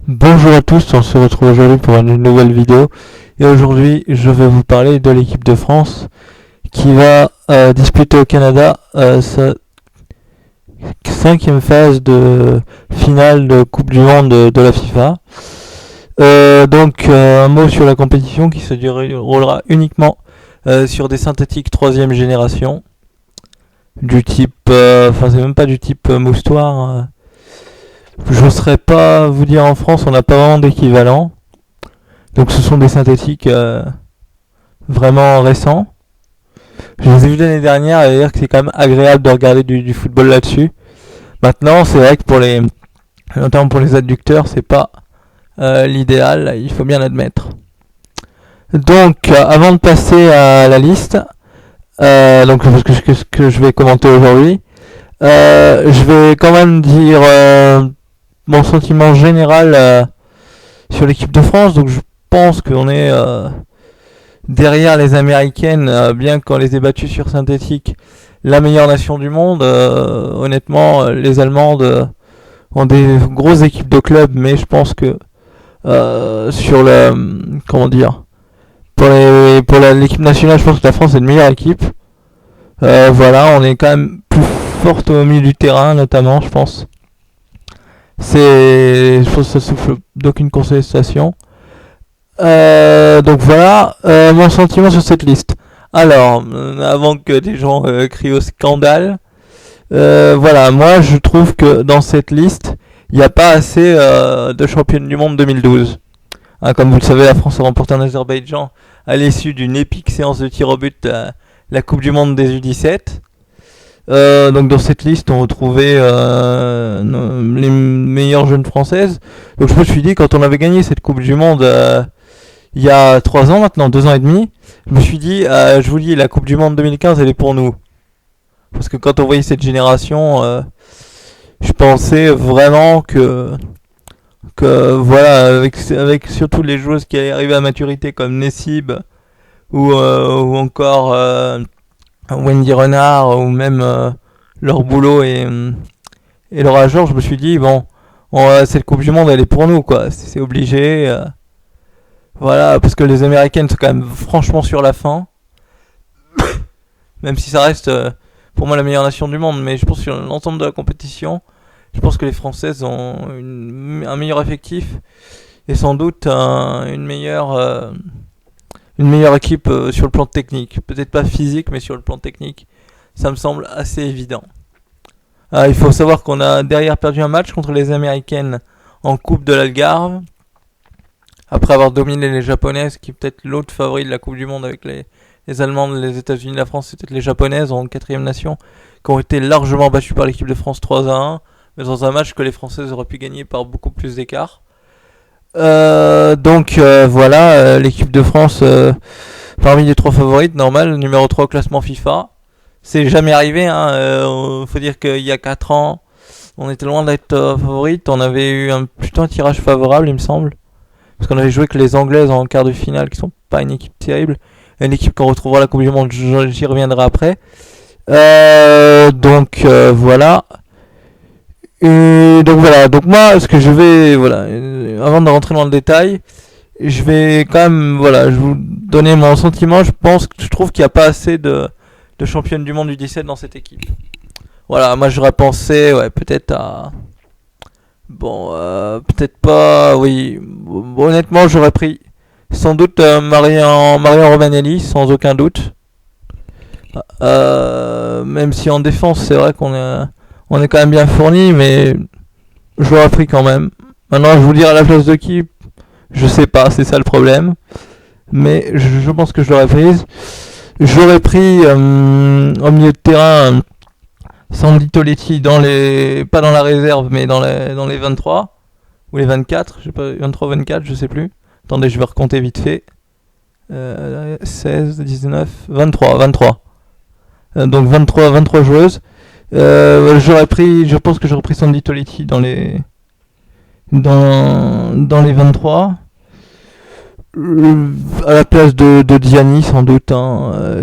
Bonjour à tous, on se retrouve aujourd'hui pour une nouvelle vidéo et aujourd'hui je vais vous parler de l'équipe de France qui va disputer au Canada sa cinquième phase de finale de Coupe du Monde de la FIFA. Un mot sur la compétition qui se déroulera uniquement sur des synthétiques troisième génération du type, c'est même pas du type moustoir. Je ne saurais pas vous dire, en France, on n'a pas vraiment d'équivalent. Donc ce sont des synthétiques vraiment récents. Je les ai vus l'année dernière et dire que c'est quand même agréable de regarder du football là-dessus. Maintenant, c'est vrai que notamment pour les adducteurs, c'est pas l'idéal, il faut bien l'admettre. Donc, avant de passer à la liste, ce que je vais commenter aujourd'hui, je vais quand même dire mon sentiment général sur l'équipe de France. Donc je pense qu'on est derrière les Américaines, bien qu'on les ait battues sur synthétique, la meilleure nation du monde. Honnêtement, les Allemandes ont des grosses équipes de clubs, mais je pense que sur le pour l'équipe nationale, je pense que la France est une meilleure équipe. On est quand même plus forte au milieu du terrain, notamment, je pense. Je pense que ça souffle d'aucune contestation. Mon sentiment sur cette liste. Alors, avant que des gens crient au scandale, moi je trouve que dans cette liste, il n'y a pas assez de championnes du monde 2012. Comme vous le savez, la France a remporté en Azerbaïdjan à l'issue d'une épique séance de tir au but la Coupe du Monde des U17. Donc dans cette liste, on retrouvait les meilleures jeunes françaises. Donc je me suis dit, quand on avait gagné cette Coupe du Monde il y a 3 ans maintenant, 2 ans et demi, je me suis dit, je vous dis, la Coupe du Monde 2015, elle est pour nous. Parce que quand on voyait cette génération, je pensais vraiment que voilà, avec surtout les joueuses qui allaient arriver à maturité comme Nessib ou encore Wendy Renard ou même leur boulot et leur agent, je me suis dit cette Coupe du Monde elle est pour nous quoi, c'est obligé. Parce que les Américaines sont quand même franchement sur la fin, même si ça reste pour moi la meilleure nation du monde, mais je pense que sur l'ensemble de la compétition, je pense que les Françaises ont un meilleur effectif et sans doute une meilleure équipe sur le plan technique. Peut-être pas physique, mais sur le plan technique, ça me semble assez évident. Il faut savoir qu'on a derrière perdu un match contre les Américaines en Coupe de l'Algarve, après avoir dominé les Japonaises, qui est peut-être l'autre favori de la Coupe du Monde avec les Allemandes, les États-Unis, la France, c'est peut-être les Japonaises en 4ème nation, qui ont été largement battues par l'équipe de France 3-1, mais dans un match que les Françaises auraient pu gagner par beaucoup plus d'écart. L'équipe de France parmi les 3 favorites, normal, numéro 3 au classement FIFA. C'est jamais arrivé, faut dire qu'il y a 4 ans, on était loin d'être favorite, on avait eu plutôt un tirage favorable, il me semble. Parce qu'on avait joué que les Anglaises en quart de finale, qui sont pas une équipe terrible, et une équipe qu'on retrouvera à la Coupe du Monde, j'y reviendrai après. Donc moi, ce que je vais, avant de rentrer dans le détail, je vais quand même, je vous donner mon sentiment. Je trouve qu'il n'y a pas assez de championnes du monde du 17 dans cette équipe. Moi j'aurais pensé, peut-être à, peut-être pas, oui. Honnêtement, j'aurais pris sans doute Marion Romanelli, sans aucun doute. Même si en défense, c'est vrai qu'on est quand même bien fourni, mais je l'aurais pris quand même. Maintenant, je vous dire à la place de qui, je sais pas, c'est ça le problème. Mais je pense que je l'aurais prise. J'aurais pris au milieu de terrain Sandy Toletti pas dans la réserve, mais dans les 23 ou les 24, je sais pas, 23 24, je sais plus. Attendez, je vais recompter vite fait. 16, 19, 23. Donc 23 joueuses. Je pense que j'aurais pris Sandy Toletti dans les 23. À la place de Diani sans doute.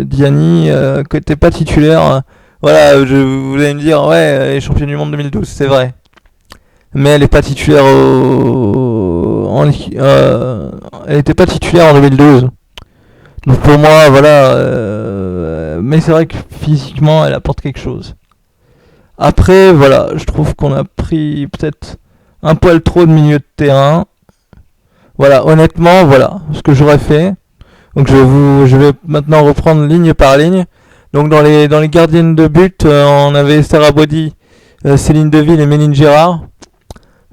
Diani, qui n'était pas titulaire. Vous allez me dire, elle est championne du monde 2012, c'est vrai. Mais elle n'est pas titulaire elle n'était pas titulaire en 2012. Donc pour moi, voilà. Mais c'est vrai que physiquement, elle apporte quelque chose. Après, voilà, je trouve qu'on a pris peut-être un poil trop de milieu de terrain. Voilà, honnêtement, voilà ce que j'aurais fait. Donc je vais maintenant reprendre ligne par ligne. Donc dans les gardiennes de but, on avait Sarah Body, Céline Deville et Méline Gérard.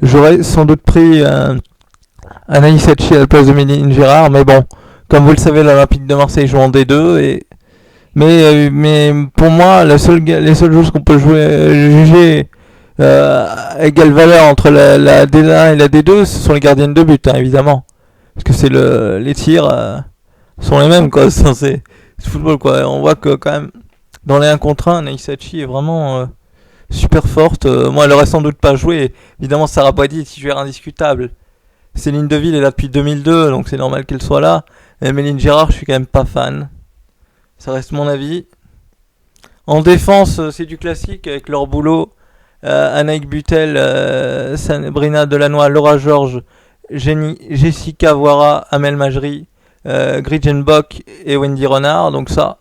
J'aurais sans doute pris Anaïs Hachi à la place de Méline Gérard, mais bon, comme vous le savez, l'Olympique de Marseille joue en D2 mais pour moi, les seules choses qu'on peut juger à égale valeur entre la D1 et la D2, ce sont les gardiennes de but, hein, évidemment, parce que les tirs sont les mêmes, quoi. C'est football, quoi. On voit que quand même dans les 1 contre 1, Anaïs Hachi est vraiment super forte. Moi, elle aurait sans doute pas joué. Évidemment, Sarah Boidi est titulaire indiscutable. Céline Deville est là depuis 2002, donc c'est normal qu'elle soit là. Et Méline Gérard, je suis quand même pas fan. Ça reste mon avis. En défense, c'est du classique avec leur boulot. Anaïk Butel, Sabrina Delannoy, Laura Georges, Jessica Voira, Amel Majri, Gridjen Bock et Wendy Renard. Donc ça,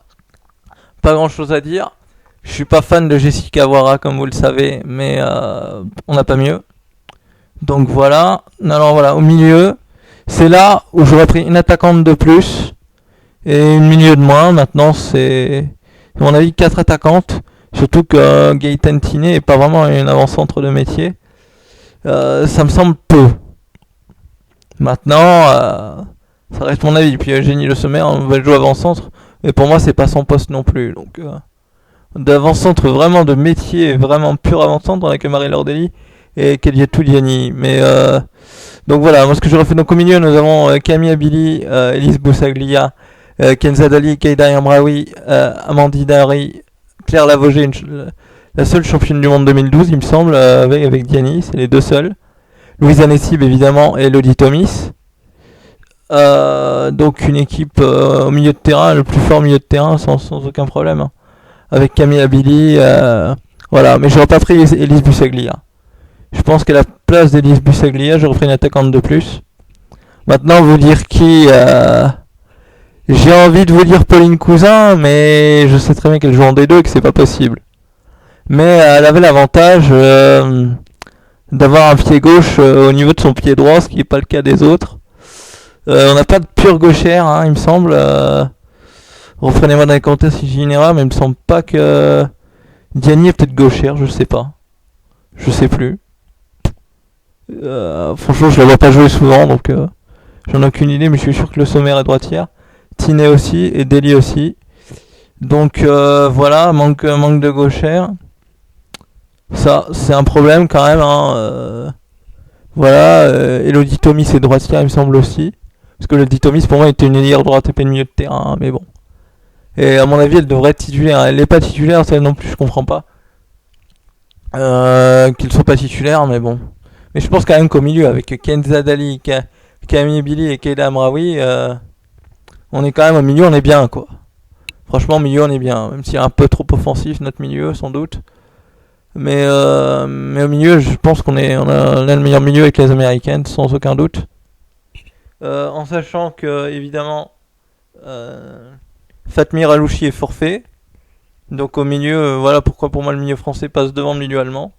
pas grand chose à dire. Je suis pas fan de Jessica Voira, comme vous le savez, mais on n'a pas mieux. Donc voilà. Alors voilà, au milieu, c'est là où j'aurais pris une attaquante de plus et une milieu de moins. Maintenant, c'est, à mon avis, 4 attaquantes. Surtout que Gaëtan Tiné n'est pas vraiment une avant-centre de métier. Ça me semble peu. Maintenant, ça reste mon avis. Puis Eugénie Le Sommer, on va jouer avant-centre. Mais pour moi, c'est pas son poste non plus. Donc, d'avant-centre vraiment de métier, vraiment pur avant-centre, avec Marie-Laure Dely et Kelietou Liani. Mais donc voilà, moi ce que j'aurais fait, donc au milieu nous avons Camille Abili, Elise Boussaglia, Kenza Dali, Keïda Amraoui, Amandine Dari, Claire Lavogé, la seule championne du monde 2012 il me semble, avec Diani, c'est les deux seuls. Louisa Nessib évidemment et Elodie Thomis. Donc une équipe au milieu de terrain, le plus fort milieu de terrain sans aucun problème, hein. Avec Camille Abili, voilà, mais j'aurais pas pris Elise Bussaglia. Je pense qu'à la place d'Elise Bussaglia, j'aurais pris une attaquante de plus. Maintenant, vous dire qui, j'ai envie de vous dire Pauline Cousin, mais je sais très bien qu'elle joue en D2 et que c'est pas possible. Mais elle avait l'avantage d'avoir un pied gauche au niveau de son pied droit, ce qui n'est pas le cas des autres. On n'a pas de pure gauchère, hein, il me semble. Reprenez-moi dans les commentaires si j'ai une erreur, mais il me semble pas que Diani est peut-être gauchère, je sais pas. Je sais plus. Franchement, je la vois pas jouer souvent, donc j'en ai aucune idée, mais je suis sûr que Le Sommer est droitière. Tiné aussi, et Deli aussi. Donc voilà, manque de gauchère. Ça, c'est un problème quand même, hein. Voilà, Elodie Thomis est droitière, il me semble aussi. Parce que Elodie Thomis, pour moi, était une ailière droite et pas une milieu de terrain, hein, mais bon. Et à mon avis, elle devrait être titulaire. Elle n'est pas titulaire, ça non plus, je comprends pas. Qu'ils soient pas titulaires, mais bon. Mais je pense quand même qu'au milieu, avec Kenza Dali, Camille Billy et Keïda Amraoui, on est quand même au milieu, on est bien, quoi. Franchement, au milieu, on est bien. Même s'il est un peu trop offensif, notre milieu, sans doute. Mais au milieu, je pense qu'on a le meilleur milieu avec les Américaines, sans aucun doute. En sachant que, évidemment, Fatmir Alouchi est forfait. Donc au milieu, voilà pourquoi pour moi le milieu français passe devant le milieu allemand.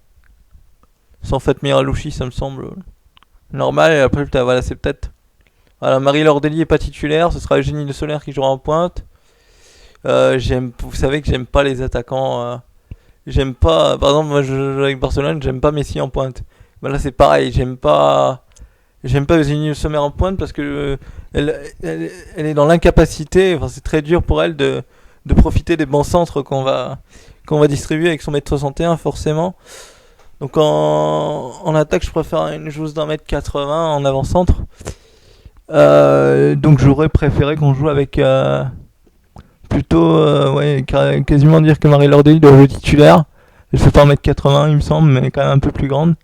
Sans Fatmir Alouchi, ça me semble normal. Et après, voilà, c'est peut-être... Voilà, Marie-Laure Dely est pas titulaire, ce sera Eugénie Le Solaire qui jouera en pointe. Vous savez que j'aime pas les attaquants... J'aime pas... Par exemple, moi je joue avec Barcelone, j'aime pas Messi en pointe. Ben là c'est pareil, j'aime pas Eugénie Le Sommer en pointe parce que elle est dans l'incapacité, enfin c'est très dur pour elle de profiter des bons centres qu'on va distribuer avec son 1m61 forcément. Donc en attaque, je préfère une joueuse d'1m80 en avant-centre. Donc j'aurais préféré qu'on joue avec plutôt quasiment dire que Marie-Laure Dely doit jouer titulaire. Elle fait pas 1m80 il me semble, mais quand même un peu plus grande.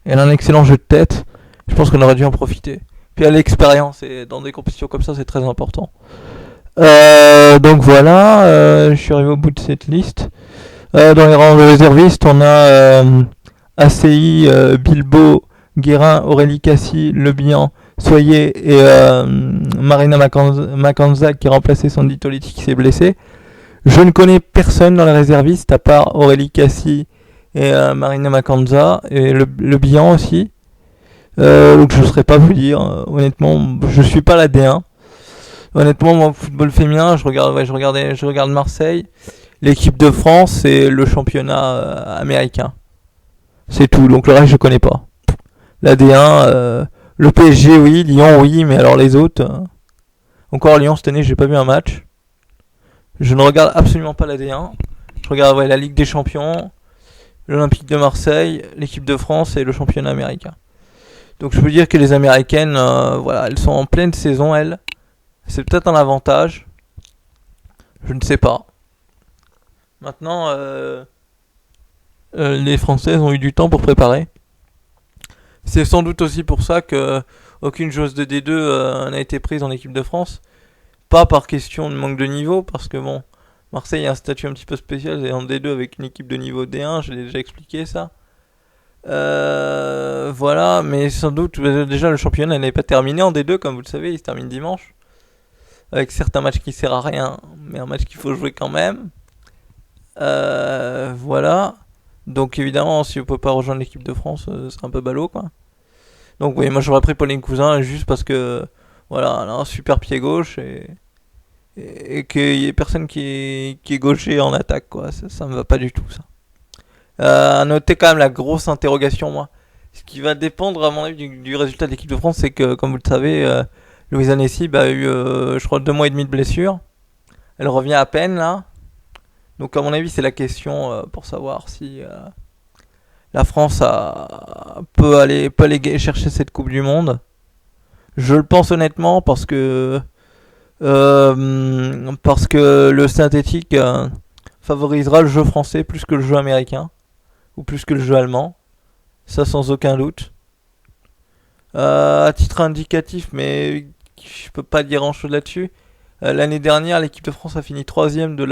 Elle a un excellent jeu de tête. Je pense qu'on aurait dû en profiter. Puis elle a l'expérience et dans des compétitions comme ça c'est très important. Donc voilà, je suis arrivé au bout de cette liste. Dans les rangs de réservistes, on a ACI, Bilbo, Guérin, Aurélie Cassie, Le Bihan, Soyer et Marina Macanza qui remplaçait Sandy Toletti qui s'est blessée. Je ne connais personne dans les réservistes à part Aurélie Cassie et Marina Macanza et le Bihan aussi. Donc je ne saurais pas vous dire. Honnêtement, je suis pas la D1. Honnêtement, moi, football féminin, je regarde Marseille, l'équipe de France et le championnat américain. C'est tout. Donc le reste, je connais pas. La D1, le PSG, oui, Lyon, oui, mais alors les autres. Encore Lyon cette année, j'ai pas vu un match. Je ne regarde absolument pas la D1. Je regarde la Ligue des Champions, l'Olympique de Marseille, l'équipe de France et le championnat américain. Donc je peux dire que les Américaines, voilà, elles sont en pleine saison, elles. C'est peut-être un avantage. Je ne sais pas. Maintenant, les Françaises ont eu du temps pour préparer. C'est sans doute aussi pour ça que aucune joueuse de D2 n'a été prise en équipe de France. Pas par question de manque de niveau, parce que bon, Marseille a un statut un petit peu spécial, et en D2 avec une équipe de niveau D1, je l'ai déjà expliqué ça. Voilà, mais sans doute, déjà le championnat n'est pas terminé en D2, comme vous le savez, il se termine dimanche. Avec certains matchs qui servent à rien, mais un match qu'il faut jouer quand même. Voilà. Donc évidemment, si on peut pas rejoindre l'équipe de France, c'est un peu ballot, quoi. Donc oui, moi j'aurais pris Pauline Cousin juste parce que voilà, elle a un super pied gauche et qu'il y ait personne qui est gaucher en attaque, quoi. Ça me va pas du tout, ça. À noter quand même la grosse interrogation, moi. Ce qui va dépendre à mon avis du résultat de l'équipe de France, c'est que comme vous le savez, Louisa Nessib a eu, je crois, 2 mois et demi de blessure. Elle revient à peine là. Donc à mon avis, c'est la question pour savoir si la France peut aller chercher cette Coupe du Monde. Je le pense honnêtement parce que le synthétique favorisera le jeu français plus que le jeu américain ou plus que le jeu allemand. Ça sans aucun doute. À titre indicatif, mais je peux pas dire grand chose là-dessus. L'année dernière, l'équipe de France a fini 3ème de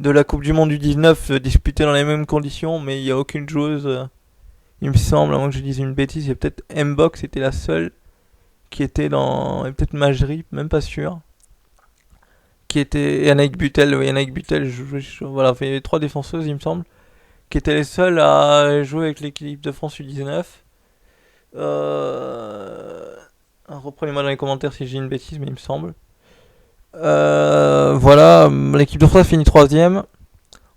la Coupe du Monde du 19, disputée dans les mêmes conditions, mais il n'y a aucune joueuse, il me semble, à moins que je dise une bêtise, il y a peut-être Mbok, c'était la seule qui était dans, et peut-être Majri, même pas sûr, qui était, et Anaïk Butel, voilà, il y avait 3 défenseuses, il me semble, qui étaient les seules à jouer avec l'équipe de France U19. Reprenez-moi dans les commentaires si j'ai une bêtise, mais il me semble. Voilà, l'équipe de France finit 3ème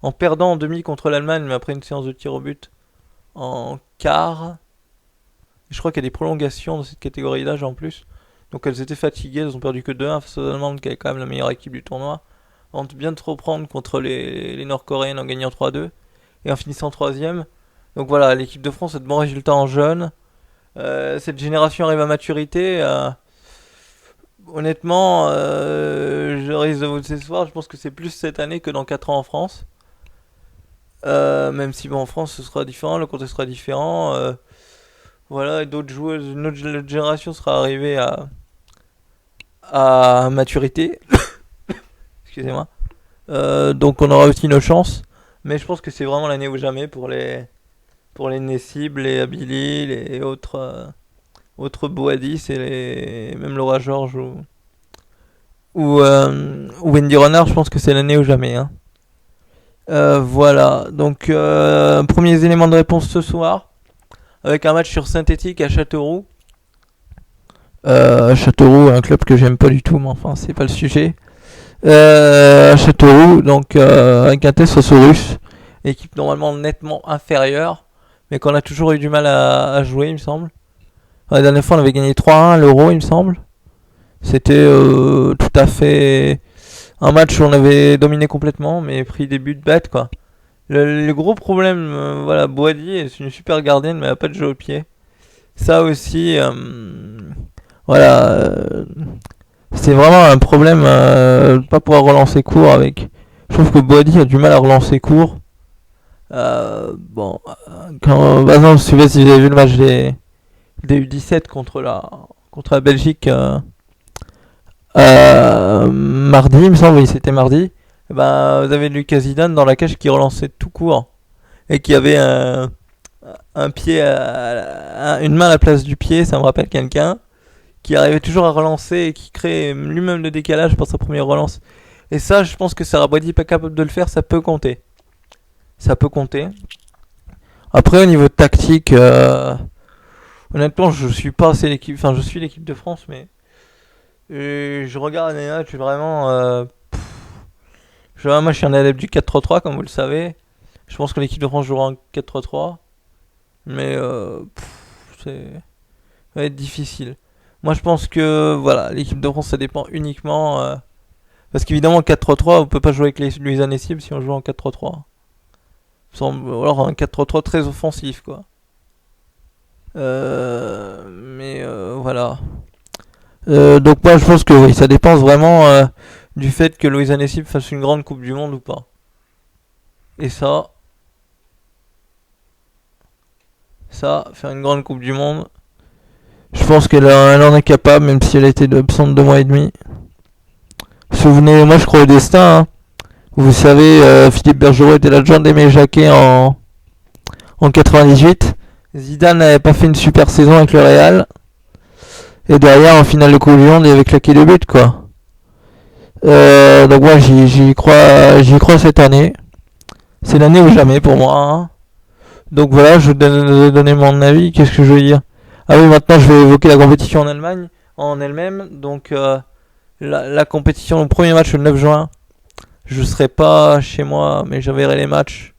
en perdant en demi contre l'Allemagne, mais après une séance de tir au but en quart. Je crois qu'il y a des prolongations dans cette catégorie d'âge en plus. Donc elles étaient fatiguées, elles ont perdu que 2-1 face aux Allemandes, qui est quand même la meilleure équipe du tournoi. On tente bien de se reprendre contre les Nord-Coréennes en gagnant 3-2 et en finissant 3ème. Donc voilà, l'équipe de France a de bons résultats en jeunes. Cette génération arrive à maturité. Honnêtement, je risque de vous décevoir. Je pense que c'est plus cette année que dans 4 ans en France. Même si bon, en France ce sera différent, le contexte sera différent. Voilà, et d'autres joueuses, une autre génération sera arrivée à maturité. Excusez-moi. Donc on aura aussi nos chances. Mais je pense que c'est vraiment l'année ou jamais pour les Nessib, les Abili, les autres Boadis et même Laura Georges ou Wendy Renard. Je pense que c'est l'année ou jamais, hein. Voilà, donc premiers éléments de réponse ce soir avec un match sur synthétique à Châteauroux. Châteauroux, un club que j'aime pas du tout, mais enfin c'est pas le sujet. À Châteauroux, donc avec un test Saurus, équipe normalement nettement inférieure, mais qu'on a toujours eu du mal à jouer, il me semble. La dernière fois on avait gagné 3-1 à l'Euro, il me semble. C'était tout à fait un match où on avait dominé complètement, mais pris des buts bêtes, quoi. Le gros problème, voilà, Boadi, c'est une super gardienne, mais elle n'a pas de jeu au pied. Ça aussi, voilà, c'est vraiment un problème de pas pouvoir relancer court avec. Je trouve que Boadi a du mal à relancer court. Bon, quand, par exemple, si vous avez vu le match des U17 contre la Belgique mardi, il me semble, oui, c'était mardi. Vous avez Lucas Zidane dans la cage qui relançait tout court et qui avait un un pied, une main à la place du pied, ça me rappelle quelqu'un qui arrivait toujours à relancer et qui crée lui-même le décalage pour sa première relance. Et ça, je pense que Sarabwadi n'est pas capable de le faire, ça peut compter. Ça peut compter. Après, au niveau tactique, honnêtement, je suis pas assez l'équipe. Enfin, je suis l'équipe de France, mais je regarde les matchs vraiment. Moi, je suis un adepte du 4-3-3, comme vous le savez. Je pense que l'équipe de France jouera en 4-3-3. Mais ça va être difficile. Moi, je pense que voilà, l'équipe de France, ça dépend uniquement. Parce qu'évidemment, en 4-3-3, on peut pas jouer avec les Luis Anessible si on joue en 4-3-3. Ou alors un 4-3-3 très offensif, quoi. Mais voilà. Donc moi, je pense que oui, ça dépend vraiment du fait que Luis Anessible fasse une grande Coupe du Monde ou pas. Et ça, faire une grande Coupe du Monde, je pense qu'elle en est capable, même si elle a été absente 2 mois et demi. Souvenez, moi je crois au destin. Hein. Vous savez, Philippe Bergerot était l'adjoint d'Aimé Jacquet en 98. Zidane n'avait pas fait une super saison avec le Real. Et derrière, en finale de Coupe du Monde, il avait claqué 2 buts, quoi. Donc moi j'y crois cette année. C'est l'année ou jamais pour moi. Hein. Donc voilà, je vais donner mon avis. Qu'est-ce que je veux dire? Ah oui, maintenant je vais évoquer la compétition en Allemagne, en elle-même. Donc la compétition, le premier match le 9 juin. Je serai pas chez moi, mais je verrai les matchs.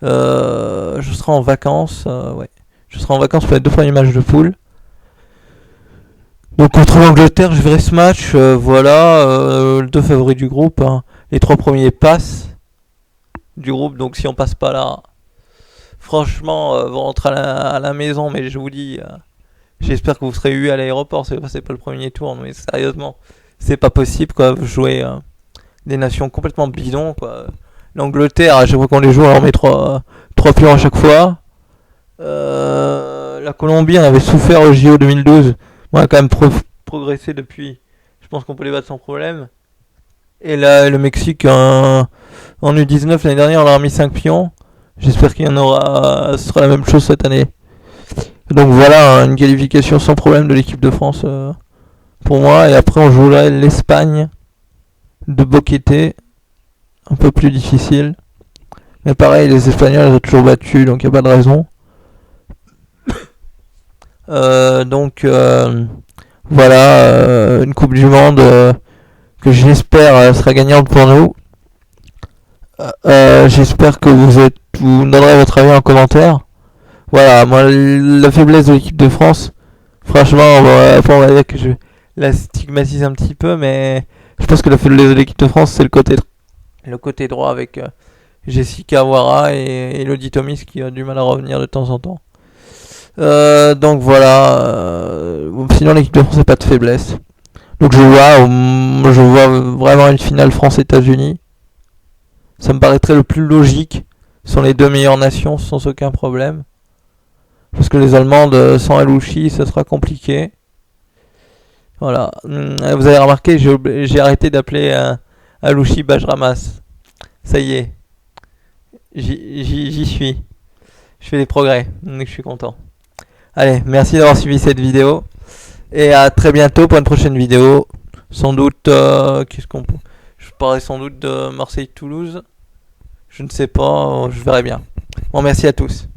Je serai en vacances. Ouais. Je serai en vacances pour les 2 premiers matchs de poule. Donc contre l'Angleterre, je verrai ce match. Voilà, le 2 favoris du groupe. Hein. Les 3 premiers passent du groupe. Donc si on passe pas là, franchement, vous rentrez à la maison. Mais je vous dis, j'espère que vous serez eu à l'aéroport. C'est pas le premier tour, mais sérieusement, c'est pas possible, quoi. Vous jouez des nations complètement bidons, quoi. L'Angleterre, à chaque fois qu'on les joue, on leur met 3 pions à chaque fois. La Colombie, on avait souffert au JO 2012. On a quand même progressé depuis. Je pense qu'on peut les battre sans problème. Et là, le Mexique, en U19, l'année dernière, on leur a mis 5 pions. J'espère qu'il y en aura. Ce sera la même chose cette année. Donc voilà, une qualification sans problème de l'équipe de France pour moi. Et après, on jouera l'Espagne de Boquete. Un peu plus difficile. Mais pareil, les Espagnols, ils ont toujours battu, donc il n'y a pas de raison. Donc voilà, une Coupe du Monde que j'espère sera gagnante pour nous. J'espère que vous me donnerez votre avis en commentaire. Voilà, moi la faiblesse de l'équipe de France, franchement, on va dire que je la stigmatise un petit peu, mais je pense que la faiblesse de l'équipe de France, c'est le côté droit avec Jessica Wara et Elodie Thomis qui a du mal à revenir de temps en temps. Donc voilà. Sinon l'équipe de France n'a pas de faiblesse. Donc je vois vraiment une finale France-États-Unis. Ça me paraîtrait le plus logique. Ce sont les 2 meilleures nations sans aucun problème. Parce que les Allemandes sans Alouchi, ça sera compliqué. Voilà. Vous avez remarqué, j'ai arrêté d'appeler Alouchi Bajramas. Ça y est. J'y suis. Je fais des progrès. Donc je suis content. Allez, merci d'avoir suivi cette vidéo. Et à très bientôt pour une prochaine vidéo. Sans doute, je parlerai sans doute de Marseille-Toulouse. Je ne sais pas, je verrai bien. Bon, merci à tous.